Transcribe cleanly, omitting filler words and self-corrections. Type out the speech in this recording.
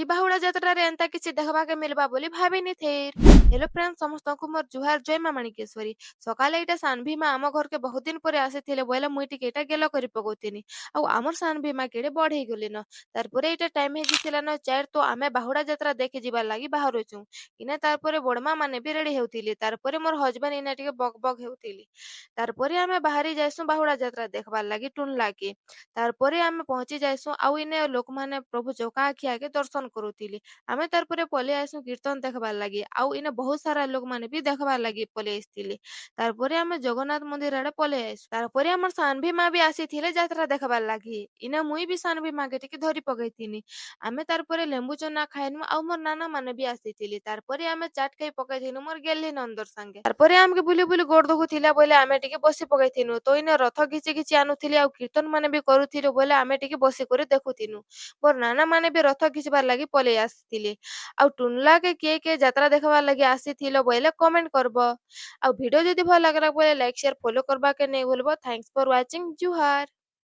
ଇ ବାହୁଡା ଯାତ୍ରାରେ ଏନ୍ତା କିଛି ଦେଖବାକେ ମିଲବା ବୋଲି ଭାବିନି ଥେର। ହେଲୋ ଫ୍ରେଣ୍ଡ ସମସ୍ତଙ୍କୁ ମୋର ଜୁହାର ଜୟ ମା ମାଣିକେଶ୍ୱରୀ। ସକାଳେ ଏଇଟା ସାନଭି ମା ଆମ ଘରକେ ବହୁତ ଦିନ ପରେ ଆସିଥିଲେ ବୋଇଲେ ମୁଇଁ ଟିକେ ଏଇଟା ଗେଲ କରି ପକଉଥିଲି। ଆଉ ଆମର ସାନଭି ମା କେଡେ ବଢେଇ ଗଲିନ। ତାରପରେ ଏଇଟା ଟାଇମ ହେଇଯାଇଥିଲାନ ଚାର ତ ଆମେ ବାହୁଡା ଯାତ୍ରା ଦେଖି ଯିବାର ଲାଗି ବାହାରୁଛୁ। ଇନେ ତାରପରେ ବଡମା ମାନେ ବି ରେଡି ହେଉଥିଲେ। ତାରପରେ ମୋର ହଜବେଣ୍ଡ ଇନେ ଟିକେ ବକ ବକ ହେଉଥିଲେ। ତାରପରେ ଆମେ ବାହାରି ଯାଇସୁଁ ବାହୁଡା ଯାତ୍ରା ଦେଖବାର ଲାଗି ଟୁନଲାକେ। ତାରପରେ ଆମେ ପହଞ୍ଚି ଯାଇସୁଁ ଆଉ ଇନେ ଲୋକମାନେ ପ୍ରଭୁ ଚକା ଆଖି ଆଗେ ଦର୍ଶନ କରୁଥିଲେ। ଆମେ ତାରପରେ ପଲେଇ ଆଇସୁଁ କୀର୍ତ୍ତନ ଦେଖବାର ଲାଗି ଆଉ ଇନେ ବହୁତ ସାରା ଲୋକମାନେ ବି ଦେଖବାର ଲାଗି ପଲେଇ ଆସିଥିଲେ। ତାରପରେ ଆମେ ଜଗନ୍ନାଥ ମନ୍ଦିର ଆଡେ ପଲେଇ ଆଇସୁଁ। ତାରପରେ ଆମର ସାନଭି ମା ବି ଆସିଥିଲେ ଯାତ୍ରା ଦେଖବାର ଲାଗି। ଇନେ ମୁଇଁ ବି ସାନଭି ମାକେ ଟିକେ ଧରି ପକେଇଥିନି। ଆମେ ତାରପରେ ଲେମ୍ବୁ ଚନା ଖାଇନୁ ଆଉ ମୋର ନାନା ମାନେ ବି ଆସିଥିଲେ। ତାରପରେ ଆମେ ଚାଟ ଖାଇ ପକେଇଥିନୁ ମୋର ଗେଲି ନନ୍ଦର ସାଙ୍ଗେ। ତାରପରେ ଆମକେ ବୁଲି ବୁଲି ଗୋଡ ଦୁଖୁଥିଲା ବୋଇଲେ ଆମେ ଟିକେ ବସି ପକେଇଥିନୁ। ତ ଇନେ ରଥ ଘିଚି ଘିଚି ଆନୁଥିଲେ ଆଉ କୀର୍ତ୍ତନ ମାନେ ବି କରୁଥିଲେ ବୋଇଲେ ଆମେ ଟିକେ ବସି କରି ଦେଖୁଥିନୁ। ମୋର ନାନା ମାନେ ବି ରଥ ଘିଚବାର ଲାଗି ପଲେଇ ଆସିଥିଲେ। ଆଉ ଟୁନଲାକେ କିଏ କିଏ ଯାତ୍ରା ଦେଖବାର ଲାଗି ଆସିଥିଲ ବୋଇଲେ କମେଣ୍ଟ କରବ। ଆଉ ଭିଡିଓ ଯଦି ଭଲ ଲାଗଲା ବୋଇଲେ ଲାଇକ ସେୟାର ଫଲୋ କରବାକେ ନେଇ ଭୁଲବ। ଥ୍ୟାଙ୍କ୍ସ ଫର ୱାଚିଂ ଜୁହାର।